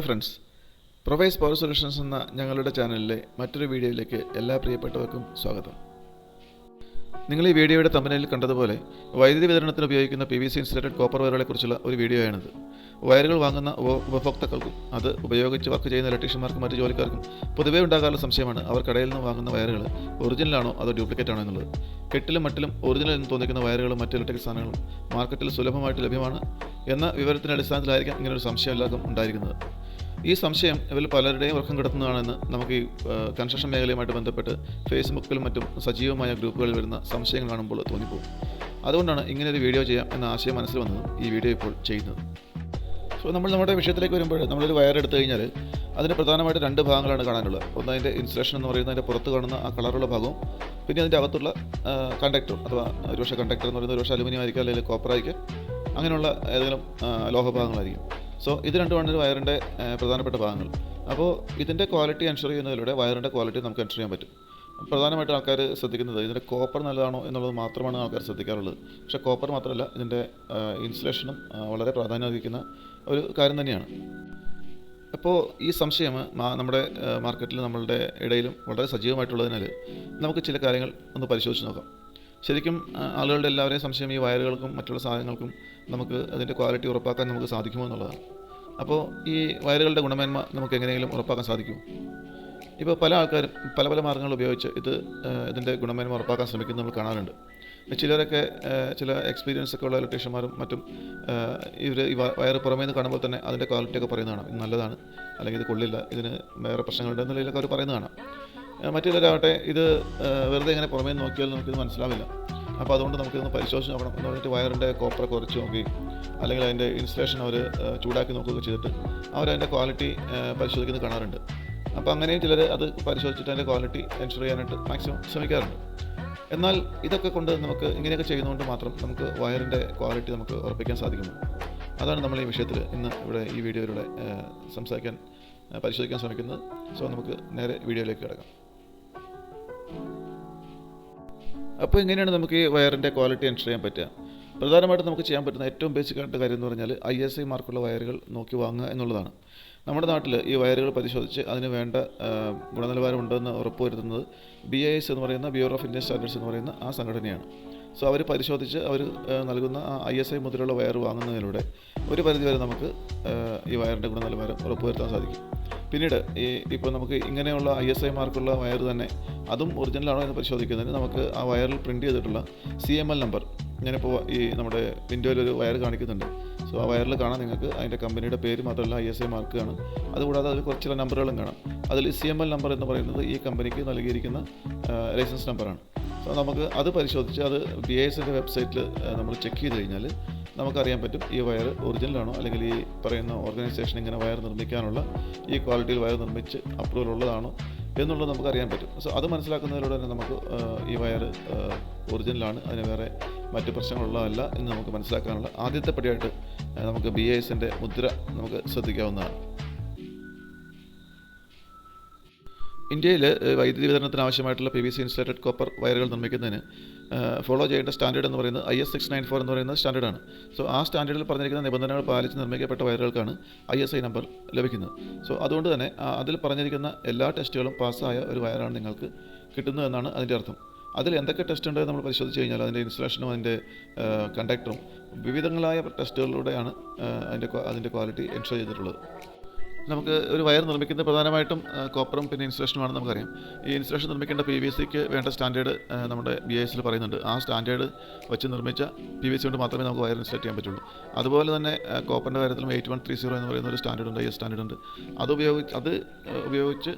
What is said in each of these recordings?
Hello friends, provides power solutions എന്ന ഞങ്ങളുടെ ചാനലിലെ മറ്റൊരു വീഡിയോയിലേക്ക് എല്ലാ പ്രിയപ്പെട്ടവർക്കും സ്വാഗതം. നിങ്ങൾ ഈ വീഡിയോയുടെ തമ്പനയിൽ കണ്ടതുപോലെ വൈദ്യുതി വിതരണത്തിന് ഉപയോഗിക്കുന്ന PVC ഇൻസുലേറ്റഡ് കോപ്പർ വയറുകളെക്കുറിച്ചുള്ള ഒരു വീഡിയോയാണിത്. വയറുകൾ വാങ്ങുന്ന ഉപഭോക്താക്കൾക്കും അത് ഉപയോഗിച്ച് വർക്ക് ചെയ്യുന്ന ഇലക്ട്രീഷ്യന്മാർക്കും മറ്റ് ജോലിക്കാർക്കും പൊതുവേ ഉണ്ടാകാനുള്ള സംശയമാണ് അവർ കടയിൽ നിന്ന് വാങ്ങുന്ന വയറുകൾ ഒറിജിനലാണോ അതോ ഡ്യൂപ്ലിക്കേറ്റ് ആണോ എന്നുള്ളത്. കെട്ടിലും മട്ടിലും ഒറിജിനൽ എന്ന് തോന്നിക്കുന്ന വയറുകളും മറ്റ് ഇലക്ട്രിക് സാധനങ്ങളും മാർക്കറ്റിൽ സുലഭമായിട്ട് ലഭ്യമാണ് എന്ന വിവരത്തിൻ്റെ അടിസ്ഥാനത്തിലായിരിക്കാം ഇങ്ങനൊരു സംശയം എല്ലാവർക്കും ഉണ്ടായിരിക്കുന്നത്. ഈ സംശയം ഇവരിൽ പലരുടെയും ഉറക്കം കിടത്തുന്നതാണെന്ന് നമുക്ക് ഈ കൺസ്ട്രക്ഷൻ മേഖലയുമായിട്ട് ബന്ധപ്പെട്ട് ഫേസ്ബുക്കിലും മറ്റും സജീവമായ ഗ്രൂപ്പുകളിൽ വരുന്ന സംശയങ്ങൾ കാണുമ്പോൾ തോന്നിപ്പോകും. അതുകൊണ്ടാണ് ഇങ്ങനെയൊരു വീഡിയോ ചെയ്യാം എന്ന ആശയം മനസ്സിൽ വന്നതും ഈ വീഡിയോ ഇപ്പോൾ ചെയ്യുന്നത്. നമ്മൾ നമ്മുടെ വിഷയത്തിലേക്ക് വരുമ്പോൾ നമ്മളൊരു വയർ എടുത്തു കഴിഞ്ഞാൽ അതിന് പ്രധാനമായിട്ട് രണ്ട് ഭാഗങ്ങളാണ് കാണാനുള്ളത്. ഒന്ന് അതിൻ്റെ ഇൻസുലേഷൻ എന്ന് പറയുന്നത് അതിൻ്റെ പുറത്ത് കാണുന്ന ആ കളറുള്ള ഭാഗവും, പിന്നെ അതിൻ്റെ അകത്തുള്ള കണ്ടക്ടർ അഥവാ ഒരുപക്ഷെ കണ്ടക്ടർ എന്ന് പറയുന്നത് ഒരുപക്ഷെ അലുമിനിയം ആയിരിക്കും, അല്ലെങ്കിൽ കോപ്പർ ആയിരിക്കും, അങ്ങനെയുള്ള ഏതെങ്കിലും ലോഹഭാഗങ്ങളായിരിക്കും. ഇത് രണ്ടുമാണ് ഒരു വയറിൻ്റെ പ്രധാനപ്പെട്ട ഭാഗങ്ങൾ. അപ്പോൾ ഇതിൻ്റെ ക്വാളിറ്റി എൻഷുർ ചെയ്യുന്നതിലൂടെ വയറിൻ്റെ ക്വാളിറ്റി നമുക്ക് എൻഷുർ ചെയ്യാൻ പറ്റും. പ്രധാനമായിട്ടും ആൾക്കാർ ശ്രദ്ധിക്കുന്നത് ഇതിൻ്റെ കോപ്പർ നല്ലതാണോ എന്നുള്ളത് മാത്രമാണ് ആൾക്കാർ ശ്രദ്ധിക്കാറുള്ളത്. പക്ഷേ കോപ്പർ മാത്രമല്ല, ഇതിൻ്റെ ഇൻസുലേഷനും വളരെ പ്രാധാന്യം അർഹിക്കുന്ന ഒരു കാര്യം തന്നെയാണ്. അപ്പോൾ ഈ സംശയം നമ്മുടെ മാർക്കറ്റിൽ നമ്മളുടെ ഇടയിലും വളരെ സജീവമായിട്ടുള്ളതിനാൽ നമുക്ക് ചില കാര്യങ്ങൾ ഒന്ന് പരിശോധിച്ച് നോക്കാം. ശരിക്കും ആളുകളുടെ എല്ലാവരെയും സംശയം ഈ വയറുകൾക്കും മറ്റുള്ള സാധനങ്ങൾക്കും നമുക്ക് അതിൻ്റെ ക്വാളിറ്റി ഉറപ്പാക്കാൻ നമുക്ക് സാധിക്കുമോ എന്നുള്ളതാണ്. അപ്പോൾ ഈ വയറുകളുടെ ഗുണമേന്മ നമുക്ക് എങ്ങനെയെങ്കിലും ഉറപ്പാക്കാൻ സാധിക്കുമോ? ഇപ്പോൾ പല ആൾക്കാരും പല മാർഗ്ഗങ്ങൾ ഉപയോഗിച്ച് ഇതിൻ്റെ ഗുണമേന്മ ഉറപ്പാക്കാൻ ശ്രമിക്കുന്നത് നമ്മൾ കാണാറുണ്ട്. ചിലരൊക്കെ ചില എക്സ്പീരിയൻസ് ഒക്കെ ഉള്ള ഇലക്ട്രീഷ്യന്മാരും മറ്റും ഇവർ ഈ വയറ് പുറമേ നിന്ന് കാണുമ്പോൾ തന്നെ അതിൻ്റെ ക്വാളിറ്റിയൊക്കെ പറയുന്നതാണ്. ഇത് നല്ലതാണ്, അല്ലെങ്കിൽ ഇത് കൊള്ളില്ല, ഇതിന് വേറെ പ്രശ്നങ്ങളുണ്ട് എന്നുള്ളതിലൊക്കെ അവർ പറയുന്നതാണ്. മറ്റുള്ളവരാവട്ടെ ഇത് വെറുതെ ഇങ്ങനെ പുറമേ നോക്കിയാൽ നമുക്കിത് മനസ്സിലാവില്ല. അപ്പോൾ അതുകൊണ്ട് നമുക്കിതൊന്ന് പരിശോധിച്ച് നോക്കണം എന്ന് പറഞ്ഞിട്ട് വയറിൻ്റെ കോപ്പർ കുറച്ച് നോക്കി, അല്ലെങ്കിൽ അതിൻ്റെ ഇൻസുലേഷൻ അവർ ചൂടാക്കി നോക്കുകയൊക്കെ ചെയ്തിട്ട് അവരതിൻ്റെ ക്വാളിറ്റി പരിശോധിക്കുന്നത് കാണാറുണ്ട്. അപ്പോൾ അങ്ങനെയും ചിലർ അത് പരിശോധിച്ചിട്ട് അതിൻ്റെ ക്വാളിറ്റി എൻഷുർ ചെയ്യാനായിട്ട് മാക്സിമം ശ്രമിക്കാറുണ്ട്. എന്നാൽ ഇതൊക്കെ കൊണ്ട് നമുക്ക് ഇങ്ങനെയൊക്കെ ചെയ്യുന്നതുകൊണ്ട് മാത്രം നമുക്ക് വയറിൻ്റെ ക്വാളിറ്റി നമുക്ക് ഉറപ്പിക്കാൻ സാധിക്കുന്നു. അതാണ് നമ്മൾ ഈ വിഷയത്തിൽ ഇന്ന് ഇവിടെ ഈ വീഡിയോയിലൂടെ പരിശോധിക്കാൻ ശ്രമിക്കുന്നത്. നമുക്ക് നേരെ വീഡിയോയിലേക്ക് കിടക്കാം. അപ്പോൾ ഇങ്ങനെയാണ് നമുക്ക് ഈ വയറിൻ്റെ ക്വാളിറ്റി എൻഷുർ ചെയ്യാൻ പറ്റുക. പ്രധാനമായിട്ടും നമുക്ക് ചെയ്യാൻ പറ്റുന്ന ഏറ്റവും ബേസിക്കായിട്ട് കാര്യം എന്ന് പറഞ്ഞാൽ ISI മാർക്കുള്ള വയറുകൾ നോക്കി വാങ്ങുക എന്നുള്ളതാണ്. നമ്മുടെ നാട്ടിൽ ഈ വയറുകൾ പരിശോധിച്ച് അതിന് വേണ്ട ഗുണനിലവാരം ഉണ്ടെന്ന് ഉറപ്പുവരുത്തുന്നത് BIS എന്ന് പറയുന്ന ബ്യൂറോ ഓഫ് ഇന്ത്യൻ സ്റ്റാൻഡേർഡ്സ് എന്ന് പറയുന്ന ആ സംഘടനയാണ്. അവർ പരിശോധിച്ച് അവർ നൽകുന്ന ആ ISI മുതലുള്ള വയർ വാങ്ങുന്നതിലൂടെ ഒരു പരിധിവരെ നമുക്ക് ഈ വയറിൻ്റെ ഗുണനിലവാരം ഉറപ്പുവരുത്താൻ സാധിക്കും. പിന്നീട് ഇപ്പോൾ നമുക്ക് ഇങ്ങനെയുള്ള ISI മാർക്കുള്ള വയർ തന്നെ അതും ഒറിജിനലാണോ എന്ന് പരിശോധിക്കുന്നതിന് നമുക്ക് ആ വയറിൽ പ്രിൻ്റ് ചെയ്തിട്ടുള്ള CML നമ്പർ, ഞാനിപ്പോൾ ഈ നമ്മുടെ വിൻഡോയിലൊരു വയർ കാണിക്കുന്നുണ്ട്. ആ വയറിൽ കാണാം നിങ്ങൾക്ക് അതിൻ്റെ കമ്പനിയുടെ പേര് മാത്രമല്ല ISI മാർക്ക് കാണും. അതുകൂടാതെ അതിൽ കുറച്ച് ചില നമ്പറുകളും കാണാം. അതിൽ CML നമ്പർ എന്ന് പറയുന്നത് ഈ കമ്പനിക്ക് നൽകിയിരിക്കുന്ന ലൈസൻസ് നമ്പറാണ്. നമുക്ക് അത് പരിശോധിച്ച് അത് BISൻ്റെ വെബ്സൈറ്റിൽ നമ്മൾ ചെക്ക് ചെയ്ത് കഴിഞ്ഞാൽ നമുക്കറിയാൻ പറ്റും ഈ വയർ ഒറിജിനലാണോ, അല്ലെങ്കിൽ ഈ പറയുന്ന ഓർഗനൈസേഷൻ ഇങ്ങനെ വയർ നിർമ്മിക്കാനുള്ള ഈ ക്വാളിറ്റിയിൽ വയർ നിർമ്മിച്ച് അപ്രൂവൽ ഉള്ളതാണോ എന്നുള്ളത് നമുക്കറിയാൻ പറ്റും. അത് മനസ്സിലാക്കുന്നതിലൂടെ തന്നെ നമുക്ക് ഈ വയർ ഒറിജിനലാണ്, അതിന് വേറെ മറ്റ് പ്രശ്നങ്ങളുള്ളതല്ല എന്ന് നമുക്ക് മനസ്സിലാക്കാനുള്ള ആദ്യത്തെ പടിയായിട്ട് നമുക്ക് BISൻ്റെ മുദ്ര നമുക്ക് ശ്രദ്ധിക്കാവുന്നതാണ്. ഇന്ത്യയിൽ വൈദ്യുതി വിതരണത്തിന് ആവശ്യമായിട്ടുള്ള PVC ഇൻസുലേറ്റഡ് കോപ്പർ വയറുകൾ നിർമ്മിക്കുന്നതിന് ഫോളോ ചെയ്യേണ്ട സ്റ്റാൻഡേർഡ് എന്ന് പറയുന്നത് IS 694 എന്ന് പറയുന്ന സ്റ്റാൻഡേർഡാണ്. ആ സ്റ്റാൻഡേർഡിൽ പറഞ്ഞിരിക്കുന്ന നിബന്ധനകൾ പാലിച്ച് നിർമ്മിക്കപ്പെട്ട വയറുകൾക്കാണ് ISI നമ്പർ ലഭിക്കുന്നത്. അതുകൊണ്ട് തന്നെ അതിൽ പറഞ്ഞിരിക്കുന്ന എല്ലാ ടെസ്റ്റുകളും പാസ്സായ ഒരു വയറാണ് നിങ്ങൾക്ക് കിട്ടുന്നതെന്നാണ് അതിൻ്റെ അർത്ഥം. അതിൽ എന്തൊക്കെ ടെസ്റ്റ് ഉണ്ടെന്ന് നമ്മൾ പരിശോധിച്ച് കഴിഞ്ഞാൽ അതിൻ്റെ ഇൻസുലേഷനും അതിൻ്റെ കണ്ടക്ടറും വിവിധങ്ങളായ ടെസ്റ്റുകളിലൂടെയാണ് അതിൻ്റെ ക്വാളിറ്റി എൻഷുർ ചെയ്തിട്ടുള്ളത്. നമുക്ക് ഒരു വയർ നിർമ്മിക്കുന്നത് പ്രധാനമായിട്ടും കോപ്പറും പിന്നെ ഇൻസുലേഷനുമാണെന്ന് നമുക്കറിയാം. ഈ ഇൻസുലേഷൻ നിർമ്മിക്കേണ്ട PVCക്ക് വേണ്ട സ്റ്റാൻഡേർഡ് നമ്മുടെ BISൽ പറയുന്നുണ്ട്. ആ സ്റ്റാൻഡേർഡ് വെച്ച് നിർമ്മിച്ച PVC കൊണ്ട് മാത്രമേ നമുക്ക് വയർ ഇൻസുലേറ്റ് ചെയ്യാൻ പറ്റുള്ളൂ. അതുപോലെ തന്നെ കോപ്പറിൻ്റെ കാര്യത്തിലും 8130 എന്ന് പറയുന്ന ഒരു സ്റ്റാൻഡേർഡ് ഉണ്ട്, IS സ്റ്റാൻഡേർഡ് ഉണ്ട്. അത് ഉപയോഗിച്ച്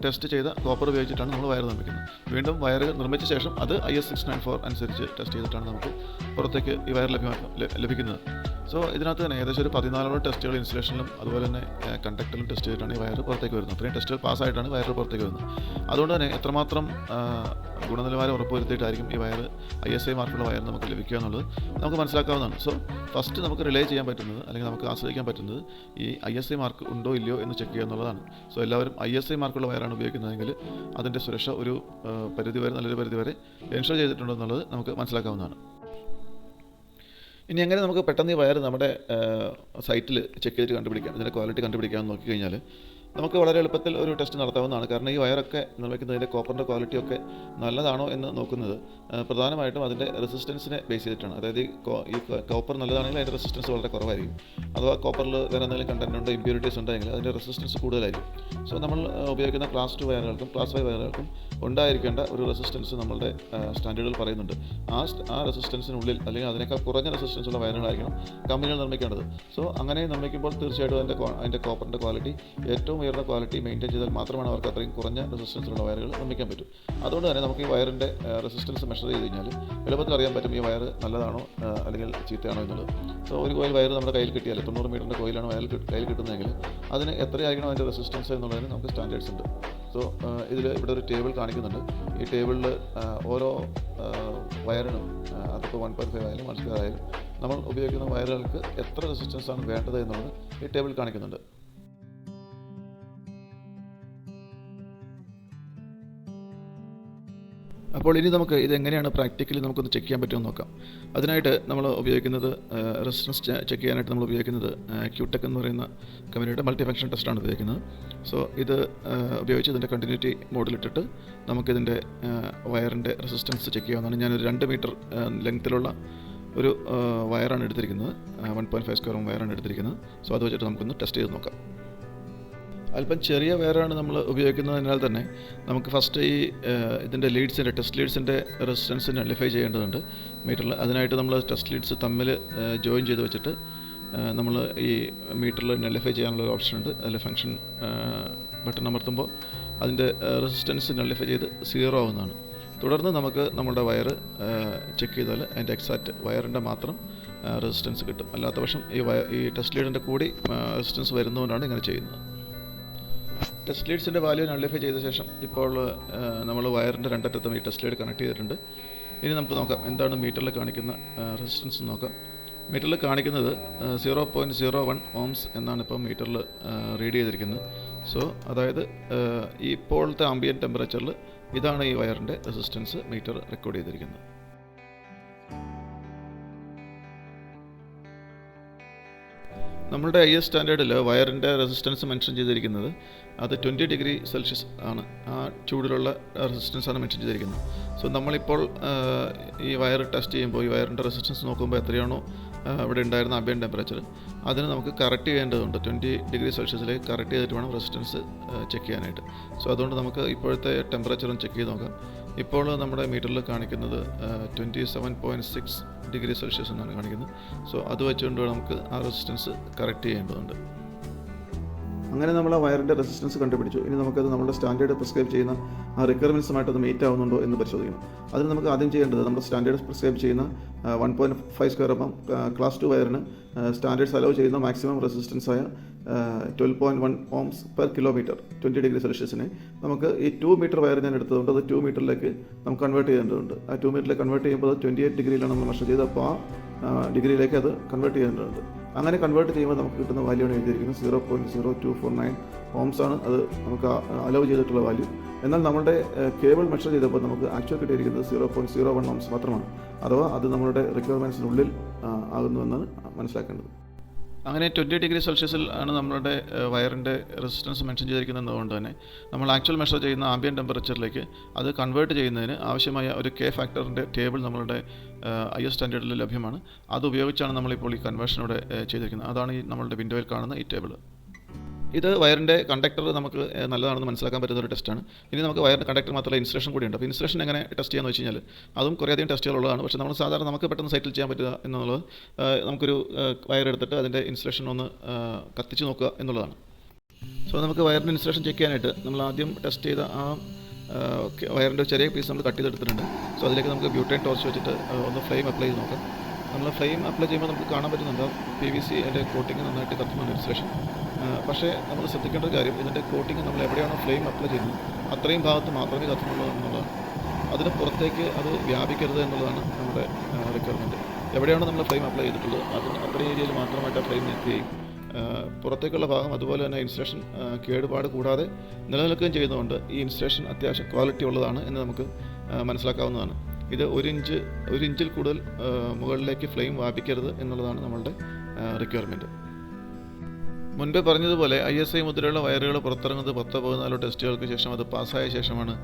ടെസ്റ്റ് ചെയ്ത കോപ്പർ ഉപയോഗിച്ചിട്ടാണ് നമ്മൾ വയർ നിർമ്മിക്കുന്നത്. വീണ്ടും വയർ നിർമ്മിച്ച ശേഷം അത് IS 694 അനുസരിച്ച് ടെസ്റ്റ് ചെയ്തിട്ടാണ് നമുക്ക് പുറത്തേക്ക് ഈ വയർ ലഭിക്കുന്നത്. ഇതിനകത്ത് തന്നെ ഏകദേശം ഒരു 14 ടെസ്റ്റുകൾ ഇൻസുലേഷനിലും അതുപോലെ തന്നെ കണ്ടക്ടറിലും ടെസ്റ്റ് ചെയ്തിട്ടാണ് ഈ വയർ പുറത്തേക്ക് വരുന്നത്. അത്രയും ടെസ്റ്റുകൾ പാസ്സായിട്ടാണ് വയർ പുറത്തേക്ക് വരുന്നത്. അതുകൊണ്ട് തന്നെ എത്രമാത്രം ഗുണനിലവാരം ഉറപ്പുവരുത്തിയിട്ടായിരിക്കും ഈ വയർ ISI മാർക്കുള്ള വയർ നമുക്ക് ലഭിക്കുക എന്നുള്ളത് നമുക്ക് മനസ്സിലാക്കാവുന്നതാണ്. ഫസ്റ്റ് നമുക്ക് റിലേ ചെയ്യാൻ പറ്റുന്നത്, അല്ലെങ്കിൽ നമുക്ക് ആശ്രയിക്കാൻ പറ്റുന്നത് ഈ ISI മാർക്ക് ഉണ്ടോ ഇല്ലയോ എന്ന് ചെക്ക് ചെയ്യുക എന്നുള്ളതാണ്. എല്ലാവരും ISI മാർക്കുള്ള വയറാണ് ഉപയോഗിക്കുന്നതെങ്കിൽ അതിൻ്റെ സുരക്ഷ ഒരു പരിധിവരെ, നല്ലൊരു പരിധിവരെ എൻഷുർ ചെയ്തിട്ടുണ്ടോ എന്നുള്ളത് നമുക്ക് മനസ്സിലാക്കാവുന്നതാണ്. ഇനി എങ്ങനെ നമുക്ക് പെട്ടെന്ന് ഈ വയർ നമ്മുടെ സൈറ്റിൽ ചെക്ക് ചെയ്തിട്ട് കണ്ടുപിടിക്കാം, ഇതിൻ്റെ ക്വാളിറ്റി കണ്ടുപിടിക്കാമെന്ന് നോക്കിക്കഴിഞ്ഞാൽ നമുക്ക് വളരെ എളുപ്പത്തിൽ ഒരു ടെസ്റ്റ് നടത്താവുന്നതാണ്. കാരണം ഈ വയറൊക്കെ നിർമ്മിക്കുന്നതിൻ്റെ കോപ്പറിൻ്റെ ക്വാളിറ്റിയൊക്കെ നല്ലതാണോ എന്ന് നോക്കുന്നത് പ്രധാനമായിട്ടും അതിൻ്റെ റെസിസ്റ്റൻസിനെ ബേസ് ചെയ്തിട്ടാണ്. അതായത് ഈ കോപ്പർ നല്ലതാണെങ്കിൽ അതിൻ്റെ റെസിസ്റ്റൻസ് വളരെ കുറവായിരിക്കും. അഥവാ കോപ്പറിൽ വേറെ എന്തെങ്കിലും കണ്ടന്റ് ഉണ്ട്, ഇമ്പ്യൂരിറ്റീസ് ഉണ്ടെങ്കിൽ അതിൻ്റെ റെസിസ്റ്റൻസ് കൂടുതലായിരിക്കും. സോ നമ്മൾ ഉപയോഗിക്കുന്ന ക്ലാസ് 2 വയറുകൾക്കും ക്ലാസ് 5 വയറുകൾക്കും ഉണ്ടായിരിക്കേണ്ട ഒരു റെസിസ്റ്റൻസ് നമ്മളുടെ സ്റ്റാൻഡേർഡിൽ പറയുന്നുണ്ട്. ആ റെസിസ്റ്റൻസിനുള്ളിൽ അല്ലെങ്കിൽ അതിനേക്കാൾ കുറഞ്ഞ റെസിസ്റ്റൻസ് ഉള്ള വയറുകളായിരിക്കണം കമ്പനികൾ നിർമ്മിക്കേണ്ടത്. സോ അങ്ങനെ നിർമ്മിക്കുമ്പോൾ തീർച്ചയായിട്ടും അതിൻ്റെ കോപ്പറിൻ്റെ ക്വാളിറ്റി ഏറ്റവും ഉയർന്ന ക്വാളിറ്റി മെയിൻറ്റെയിൻ ചെയ്താൽ മാത്രമാണ് അവർക്ക് അത്രയും കുറഞ്ഞ റെസിസ്റ്റൻസിലുള്ള വയറുകൾ നിർമ്മിക്കാൻ പറ്റും. അതുകൊണ്ട് തന്നെ നമുക്ക് ഈ വയറിൻ്റെ റെസിസ്റ്റൻസ് മെഷർ ചെയ്ത് കഴിഞ്ഞാൽ എളുപ്പത്തിൽ അറിയാൻ പറ്റും ഈ വയർ നല്ലതാണോ അല്ലെങ്കിൽ ചീത്തയാണോ എന്നുള്ളത്. സോ ഒരു കോയിൽ വയർ നമ്മുടെ കയ്യിൽ കിട്ടിയാൽ 90 മീറ്ററിൻ്റെ കോയിലാണ് കയ്യിൽ കിട്ടുന്നതെങ്കിൽ അതിന് എത്രയായിരിക്കണം അതിൻ്റെ റെസിസ്റ്റൻസ് എന്നുള്ളതിന് നമുക്ക് സ്റ്റാൻഡേർഡ്സ് ഉണ്ട്. സോ ഇവിടെ ഒരു ടേബിൾ കാണിക്കുന്നുണ്ട്. ഈ ടേബിളിൽ ഓരോ വയറിനും അതിപ്പോൾ 1.5 ആയാലും 1 സ്ക്വയർ ആയാലും നമ്മൾ ഉപയോഗിക്കുന്ന വയറുകൾക്ക് എത്ര റെസിസ്റ്റൻസ് ആണ് വേണ്ടത് എന്നുള്ളത് ഈ ടേബിൾ കാണിക്കുന്നുണ്ട്. അപ്പോൾ ഇനി നമുക്ക് ഇതെങ്ങനെയാണ് പ്രാക്ടിക്കലി നമുക്കൊന്ന് ചെക്ക് ചെയ്യാൻ പറ്റുമെന്ന് നോക്കാം. അതിനായിട്ട് നമ്മൾ ഉപയോഗിക്കുന്നത് റെസിസ്റ്റൻസ് ചെക്ക് ചെയ്യാനായിട്ട് നമ്മൾ ഉപയോഗിക്കുന്നത് ക്യൂടെക് എന്ന് പറയുന്ന കമ്പനിയുടെ മൾട്ടി ഫംഗ്ഷൻ ടെസ്റ്റാണ് ഉപയോഗിക്കുന്നത്. സോ ഇത് ഉപയോഗിച്ച് ഇതിൻ്റെ കണ്ടിന്യൂറ്റി മോഡിലിട്ടിട്ട് നമുക്കിതിൻ്റെ വയറിൻ്റെ റെസിസ്റ്റൻസ് ചെക്ക് ചെയ്യാവുന്നതാണ്. ഞാനൊരു 2 മീറ്റർ ലെങ്ത്തിലുള്ള ഒരു വയറാണ് എടുത്തിരിക്കുന്നത്, 1.5 സ്ക്വയർ വയറാണ് എടുത്തിരിക്കുന്നത്. സോ അത് വെച്ചിട്ട് നമുക്കൊന്ന് ടെസ്റ്റ് ചെയ്ത് നോക്കാം. അല്പം ചെറിയ വയറാണ് നമ്മൾ ഉപയോഗിക്കുന്നതിനാൽ തന്നെ നമുക്ക് ഫസ്റ്റ് ഇതിൻ്റെ ടെസ്റ്റ് ലീഡ്സിൻ്റെ റെസിസ്റ്റൻസ് നള്ളിഫൈ ചെയ്യേണ്ടതുണ്ട് മീറ്ററിൽ. അതിനായിട്ട് നമ്മൾ ടെസ്റ്റ് ലീഡ്സ് തമ്മിൽ ജോയിൻ ചെയ്ത് വെച്ചിട്ട് നമ്മൾ ഈ മീറ്ററിൽ നള്ളിഫൈ ചെയ്യാനുള്ള ഒരു ഓപ്ഷൻ ഉണ്ട്. അതിൽ ഫംഗ്ഷൻ ബട്ടൺ അമർത്തുമ്പോൾ അതിൻ്റെ റെസിസ്റ്റൻസ് നള്ളിഫൈ ചെയ്ത് 0 ആവുന്നതാണ്. തുടർന്ന് നമുക്ക് നമ്മുടെ വയർ ചെക്ക് ചെയ്താൽ അതിൻ്റെ എക്സാക്റ്റ് വയറിൻ്റെ മാത്രം റെസിസ്റ്റൻസ് കിട്ടും. അല്ലാത്ത പക്ഷം ഈ ടെസ്റ്റ് ലീഡിൻ്റെ കൂടി റെസിസ്റ്റൻസ് വരുന്നതുകൊണ്ടാണ് ഇങ്ങനെ ചെയ്യുന്നത്. ടെസ്റ്റ് ലീഡ്സിൻ്റെ വാല്യൂ നള്ളിഫൈ ചെയ്ത ശേഷം ഇപ്പോൾ നമ്മൾ വയറിൻ്റെ രണ്ടറ്റത്തും ഈ ടെസ്റ്റ് ലീഡ് കണക്ട് ചെയ്തിട്ടുണ്ട്. ഇനി നമുക്ക് നോക്കാം എന്താണ് മീറ്ററിൽ കാണിക്കുന്ന റെസിസ്റ്റൻസ് നോക്കാം. മീറ്ററിൽ കാണിക്കുന്നത് 0.01 ഓംസ് എന്നാണ് ഇപ്പോൾ മീറ്ററിൽ റീഡ് ചെയ്തിരിക്കുന്നത്. സോ അതായത് ഇപ്പോഴത്തെ ആംബിയൻറ്റ് ടെമ്പറേച്ചറിൽ ഇതാണ് ഈ വയറിൻ്റെ റെസിസ്റ്റൻസ് മീറ്റർ റെക്കോർഡ് ചെയ്തിരിക്കുന്നത്. നമ്മളുടെ IS സ്റ്റാൻഡേർഡിൽ വയറിൻ്റെ റെസിസ്റ്റൻസ് മെൻഷൻ ചെയ്തിരിക്കുന്നത് അത് 20 ഡിഗ്രി സെൽഷ്യസ് ആണ്. ആ ചൂടിലുള്ള റെസിസ്റ്റൻസ് ആണ് മെൻഷൻ ചെയ്തിരിക്കുന്നത്. സോ നമ്മളിപ്പോൾ ഈ വയർ ടെസ്റ്റ് ചെയ്യുമ്പോൾ ഈ വയറിൻ്റെ റെസിസ്റ്റൻസ് നോക്കുമ്പോൾ എത്രയാണോ ഇവിടെ ഉണ്ടായിരുന്ന ആംബിയൻറ്റ് ടെമ്പറേച്ചർ അതിന് നമുക്ക് കറക്റ്റ് ചെയ്യേണ്ടതുണ്ട്. 20 ഡിഗ്രി സെൽഷ്യസിലേക്ക് കറക്റ്റ് ചെയ്തിട്ട് വേണം റെസിസ്റ്റൻസ് ചെക്ക് ചെയ്യാനായിട്ട്. സോ അതുകൊണ്ട് നമുക്ക് ഇപ്പോഴത്തെ ടെമ്പറേച്ചറും ചെക്ക് ചെയ്ത് നോക്കാം. ഇപ്പോൾ നമ്മുടെ മീറ്ററിൽ കാണിക്കുന്നത് 27.6 ഡിഗ്രി സെൽഷ്യസ് എന്നാണ് കാണിക്കുന്നത്. സോ അത് വെച്ചുകൊണ്ട് നമുക്ക് ആ റെസിസ്റ്റൻസ് കറക്റ്റ് ചെയ്യേണ്ടതുണ്ട്. അങ്ങനെ നമ്മൾ ആ വയറിൻ്റെ റെസിസ്റ്റൻസ് കണ്ടുപിടിച്ചു. ഇനി നമുക്കത് നമ്മുടെ സ്റ്റാൻഡേർഡ് പ്രിസ്ക്രൈബ് ചെയ്യുന്ന ആ റിക്വയർമെൻറ്റ്സുമായിട്ട് അത് മീറ്റ് ആവുന്നുണ്ടോ എന്ന് പരിശോധിക്കണം. അതിന് നമുക്ക് ആദ്യം ചെയ്യേണ്ടത് നമ്മുടെ സ്റ്റാൻഡേർഡ് പ്രിസ്ക്രൈബ് ചെയ്യുന്ന 1.5 സ്ക്വയർ അപ്പം ക്ലാസ് 2 വയറിന് സ്റ്റാൻഡേർഡ്സ് അലോ ചെയ്യുന്ന മാക്സിമം റെസിസ്റ്റൻസ് ആയ 12.1 ഓംസ് പെർ കിലോമീറ്റർ 20 ഡിഗ്രി സെൽഷ്യസിനെ നമുക്ക് ഈ 2 മീറ്റർ വയർ ഞാൻ എടുത്തതുകൊണ്ട് അത് 2 മീറ്ററിലേക്ക് നമുക്ക് കൺവേർട്ട് ചെയ്യേണ്ടതുണ്ട്. ആ 2 മീറ്ററിലേക്ക് കൺവേർട്ട് ചെയ്യുമ്പോൾ അത് 28 ഡിഗ്രിയിലാണ് നമ്മൾ മെഷർ ചെയ്തത്. അപ്പോൾ ആ ഡിഗ്രിയിലേക്ക് അത് കൺവേർട്ട് ചെയ്യേണ്ടതുണ്ട്. അങ്ങനെ കൺവേർട്ട് ചെയ്യുമ്പോൾ നമുക്ക് കിട്ടുന്ന വാല്യൂയാണ് എഴുതിയിരിക്കുന്നത് 0.0249 ഓംസ് ആണ് അത് നമുക്ക് അലോ ചെയ്തിട്ടുള്ള വാല്യൂ. എന്നാൽ നമ്മുടെ കേബിൾ മെഷർ ചെയ്തപ്പോൾ നമുക്ക് ആക്ച്വൽ കിട്ടിയിരിക്കുന്നത് 0.01 ഓംസ് മാത്രമാണ്. അഥവാ അത് നമ്മുടെ റിക്വയർമെൻറ്റ്സിനുള്ളിൽ ആകുന്നുവെന്നാണ് മനസ്സിലാക്കേണ്ടത്. അങ്ങനെ 20 ഡിഗ്രി സെൽഷ്യസിൽ ആണ് നമ്മളുടെ വയറിൻ്റെ റെസിസ്റ്റൻസ് മെൻഷൻ ചെയ്തിരിക്കുന്നതുകൊണ്ട് തന്നെ നമ്മൾ ആക്ച്വൽ മെഷർ ചെയ്യുന്ന ആംബിയൻ ടെമ്പറേച്ചറിലേക്ക് അത് കൺവേർട്ട് ചെയ്യുന്നതിന് ആവശ്യമായ ഒരു കെ ഫാക്ടറിൻ്റെ ടേബിൾ നമ്മളുടെ IS സ്റ്റാൻഡേർഡിൽ ലഭ്യമാണ്. അത് ഉപയോഗിച്ചാണ് നമ്മളിപ്പോൾ ഈ കൺവേർഷൻ ഇവിടെ ചെയ്തിരിക്കുന്നത്. അതാണ് ഈ നമ്മളുടെ വിൻഡോയിൽ കാണുന്ന ഈ ടേബിൾ. ഇത് വയറിൻ്റെ കണ്ടക്ടർ നമുക്ക് നല്ലതാണെന്ന് മനസ്സിലാക്കാൻ പറ്റുന്ന ഒരു ടെസ്റ്റാണ്. ഇനി നമുക്ക് വയറിൻ്റെ കണ്ടക്ടർ മാത്രമല്ല ഇൻസുലേഷൻ കൂടിയുണ്ട്. അപ്പോൾ ഇൻസുലേഷൻ എങ്ങനെ ടെസ്റ്റ് ചെയ്യാന്ന് വെച്ച് കഴിഞ്ഞാൽ അതും കുറേയധികം ടെസ്റ്റുകളുള്ളതാണ്. പക്ഷേ നമ്മൾ സാധാരണ നമുക്ക് പെട്ടെന്ന് സൈറ്റിൽ ചെയ്യാൻ പറ്റുക എന്നുള്ളത് നമുക്കൊരു വയർ എടുത്തിട്ട് അതിൻ്റെ ഇൻസുലേഷൻ ഒന്ന് കത്തിച്ച് നോക്കുക എന്നുള്ളതാണ്. സോ നമുക്ക് വയറിൻ്റെ ഇൻസുലേഷൻ ചെക്ക് ചെയ്യാനായിട്ട് നമ്മൾ ആദ്യം ടെസ്റ്റ് ചെയ്ത ആ വയറിൻ്റെ ചെറിയ പീസ് നമ്മൾ കട്ട് ചെയ്തെടുത്തിട്ടുണ്ട്. സോ അതിലേക്ക് നമുക്ക് ബ്യൂട്ടൈൻ ടോർച്ച് വെച്ചിട്ട് ഒന്ന് ഫ്ലെയിം അപ്ലൈ ചെയ്ത് നോക്കാം. നമ്മൾ ഫ്ലെയിം അപ്ലൈ ചെയ്യുമ്പോൾ നമുക്ക് കാണാൻ പറ്റുന്നുണ്ട് PVC അതിൻ്റെ കോട്ടിങ് നന്നായിട്ട് കത്തുന്നുണ്ട് ഇൻസുലേഷൻ. പക്ഷേ നമ്മൾ ശ്രദ്ധിക്കേണ്ട ഒരു കാര്യം ഇതിൻ്റെ കോട്ടിങ് നമ്മൾ എവിടെയാണോ ഫ്ലെയിം അപ്ലൈ ചെയ്യുന്നത് അത്രയും ഭാഗത്ത് മാത്രമേ കത്തുന്നുള്ളൂ എന്നുള്ളതാണ്. അതിന് പുറത്തേക്ക് അത് വ്യാപിക്കരുത് എന്നുള്ളതാണ് നമ്മുടെ റിക്വയർമെൻറ്റ്. എവിടെയാണോ നമ്മൾ ഫ്ലെയിം അപ്ലൈ ചെയ്തിട്ടുള്ളത് അതിന് അത്രയും ഏരിയയിൽ മാത്രമായിട്ട് ആ ഫ്ലെയിം നിൽക്കുകയും പുറത്തേക്കുള്ള ഭാഗം അതുപോലെ തന്നെ ഇൻസുലേഷൻ കേടുപാട് കൂടാതെ നിലനിൽക്കുകയും ചെയ്യുന്നതുകൊണ്ട് ഈ ഇൻസുലേഷൻ അത്യാവശ്യം ക്വാളിറ്റി ഉള്ളതാണ് എന്ന് നമുക്ക് മനസ്സിലാക്കാവുന്നതാണ്. ഇത് ഒരു ഇഞ്ചിൽ കൂടുതൽ മുകളിലേക്ക് ഫ്ലെയിം വ്യാപിക്കരുത് എന്നുള്ളതാണ് നമ്മളുടെ റിക്വയർമെൻറ്റ്. മുൻപേ പറഞ്ഞതുപോലെ ISI മുദ്രയുള്ള വയറുകൾ പുറത്തിറങ്ങുന്നത് 10-14 ടെസ്റ്റുകൾക്ക് ശേഷം അത് പാസ്സായ ശേഷമാണ്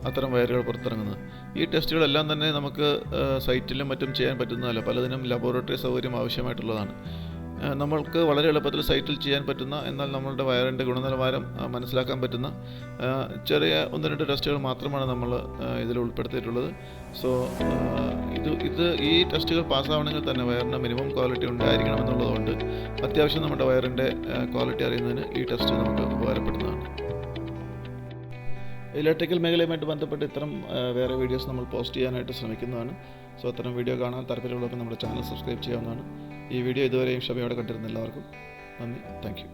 അത്തരം വയറുകൾ പുറത്തിറങ്ങുന്നത്. ഈ ടെസ്റ്റുകളെല്ലാം തന്നെ നമുക്ക് സൈറ്റിലും മറ്റും ചെയ്യാൻ പറ്റുന്നതല്ല, പലതിനും ലബോറട്ടറി സൗകര്യം ആവശ്യമായിട്ടുള്ളതാണ്. നമ്മൾക്ക് വളരെ എളുപ്പത്തിൽ സൈറ്റിൽ ചെയ്യാൻ പറ്റുന്ന, എന്നാൽ നമ്മളുടെ വയറിൻ്റെ ഗുണനിലവാരം മനസ്സിലാക്കാൻ പറ്റുന്ന ചെറിയ 1-2 ടെസ്റ്റുകൾ മാത്രമാണ് നമ്മൾ ഇതിൽ ഉൾപ്പെടുത്തിയിട്ടുള്ളത്. സോ ഈ ടെസ്റ്റുകൾ പാസ്സാവണമെങ്കിൽ തന്നെ വയറിന് മിനിമം ക്വാളിറ്റി ഉണ്ടായിരിക്കണം എന്നുള്ളതുകൊണ്ട് അത്യാവശ്യം നമ്മുടെ വയറിൻ്റെ ക്വാളിറ്റി അറിയുന്നതിന് ഈ ടെസ്റ്റ് നമുക്ക് ഉപകാരപ്പെടുന്നതാണ്. ഇലക്ട്രിക്കൽ മേഖലയുമായിട്ട് ബന്ധപ്പെട്ട് ഇത്തരം വേറെ വീഡിയോസ് നമ്മൾ പോസ്റ്റ് ചെയ്യാനായിട്ട് ശ്രമിക്കുന്നതാണ്. സോ അത്തരം വീഡിയോ കാണാൻ താല്പര്യമുള്ളവർക്ക് നമ്മുടെ ചാനൽ സബ്സ്ക്രൈബ് ചെയ്യാവുന്നതാണ്. ഈ വീഡിയോ ഇതുവരെയും ക്ഷമയോടെ കണ്ടിരുന്ന എല്ലാവർക്കും നന്ദി. Thank you.